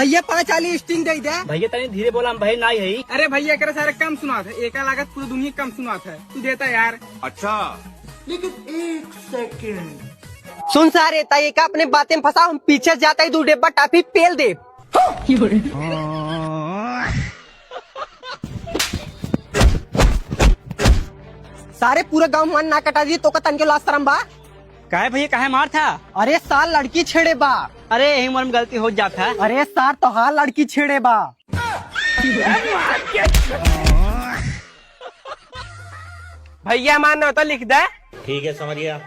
भैया 5 वाली स्टिंग दे दे। भैया तनी धीरे बोला हम भाई नहीं है। अरे भैया करे सारे कम सुना था, एक लागत पूरी दुनिया कम सुना था, तू देता यार। अच्छा लेकिन 1 सेकंड सुन सारे ताई का अपने बातें में फंसा, हम पीछे जाता ही 2 डिब्बा टाफी पेल दे। सारे पूरे गांव मान ना कटा दिए तो का तन के लास्ट तरम बा। काहे भैया काहे मार था? अरे साल लड़की छेड़े बा। अरे यही उम्र में गलती हो जाता है। अरे सार तो हाँ लड़की छेड़े बा। भैया मानना तो लिख दे। ठीक है समझ गया।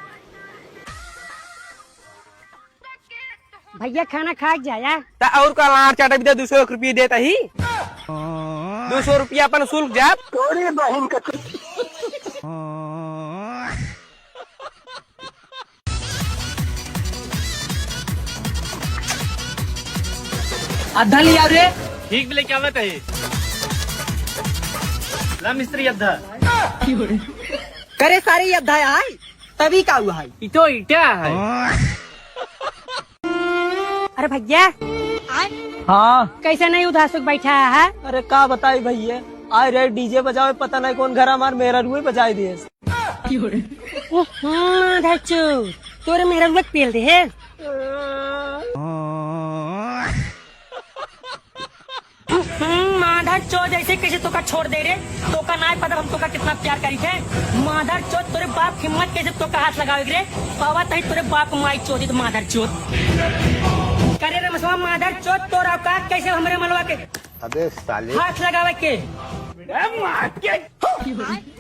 भैया खाना खा जाया और का लार चाटा भी 200 रुपये देता ही। 200 रुपया अपन शुल्क जाप। थोड़ी बहन का अद्धा लिया रे। ठीक भी लेके आवत है। ला मिस्त्री अद्धा। करे सारे अद्धा है तभी का हुआ है। इतो इटा है। अरे भैया हाँ कैसे नहीं उदास बैठा है? अरे का बताई भैया, आए रे डीजे बजावे पता नहीं कौन घर हमार मेरा रुए बजाई दिए। तोरे मेरा रुए पेल दे है। माधर चो जैसे कैसे तो का छोड़ दे रे, तो का नाय पता हम तो का कितना प्यार करी थे। माधर चो तोरे बाप हिम्मत कैसे तो का हाथ लगावे रे, पावा तही तोरे बाप माई चोदी तो माधर चोद करे रे मसवा। माधर चोद तोरा का कैसे हमरे मलवा के अबे साले हाथ लगावे के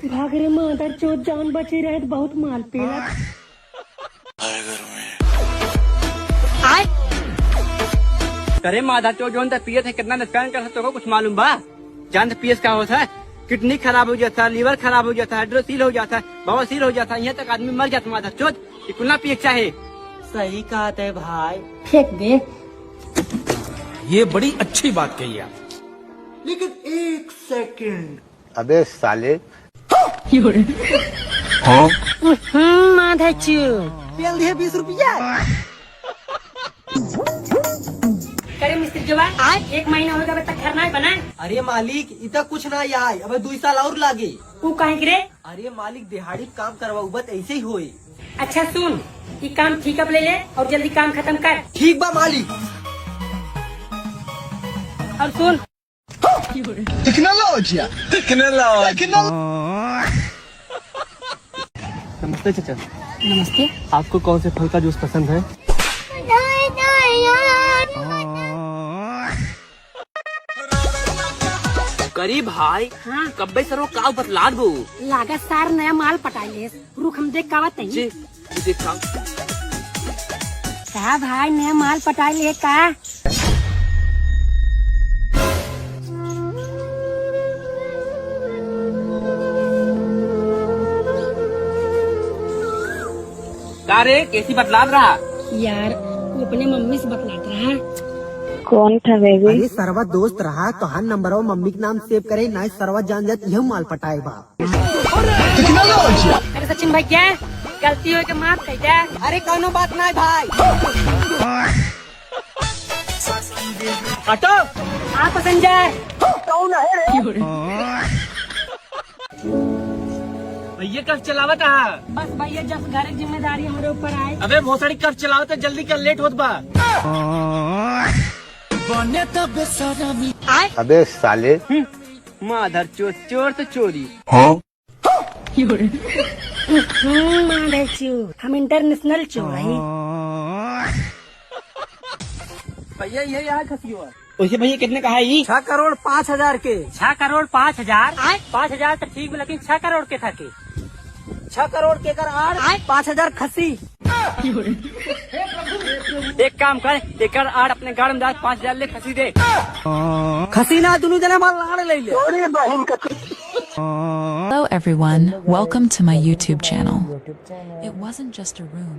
भाग रे माधर चोद, जान बची रहे तो बहुत माल पीला। करे माधा चो जोन तक पियत है कितना नुकसान कर सकते हो कुछ मालूम बा? जान पियस का होता है, किडनी खराब हो जाता है, लीवर खराब हो जाता है, हाइड्रोसील हो जाता है, बवासीर हो जाता है, यहाँ तक आदमी मर जाता है। माधा चोद कुल्ला पिए चाहे। सही कहा थे भाई। फेंक दे। ये बड़ी अच्छी बात कही आप। लेकिन 1 सेकंड अबे साले माधर चोद पेल दे 20 रुपया। करे मिस्त्री जवान 1 महीना होगा अभी तक घर नहीं बना। अरे मालिक इतना कुछ ना आए, अब 2 साल और लागे। तू कहीं रे? अरे मालिक दिहाड़ी काम करवाऊ बत ऐसे ही होए। अच्छा सुन, ये काम ठीक अब ले ले और जल्दी काम खत्म कर। ठीक बा मालिक। और सुन नमस्ते चाचा। नमस्ते। आपको कौन से फल का जूस पसंद है? करी भाई हाँ कब्बे सरो का बतला दो। लागत सार नया माल पटाई ले, रुक हम देख कावत नहीं। जी देखा का भाई नया माल पटाई ले का? का रे कैसी बतला रहा? यार वो अपने मम्मी से बतलात रहा। कौन था बेबी? अरे सरवा दोस्त रहा तो हर नंबर और मम्मी के नाम सेव करे ना, सरवा जान जात यह माल पटाए बा। अरे सचिन भाई क्या गलती हो के माफ कर दे। अरे कौनो बात ना भाई। हटो आप पैसेंजर भैया कब चलावत है? बस भैया जब घर की जिम्मेदारी हमारे ऊपर आए। अबे भोसड़ी कब चलावत है, जल्दी कर लेट होत बा। अबे साले माधर चोर चोर तो चोरी। माधर चोर, हम इंटरनेशनल चोर है। भैया ये यहाँ खसियो वैसे भैया कितने कहा ही? 6 करोड़ 5 हजार के। 6 करोड़ 5 हजार। 5 हजार तो ठीक, लेकिन 6 करोड़ के था के 6 करोड़ के कर आड़ 5 हजार खसी। एक काम कर, एक आड़ अपने गाड़ में 5,000 ले खसी दे। खसी ना दोनों जना माल आड़ ले ले। Hello everyone, welcome to my YouTube channel. It wasn't just a room.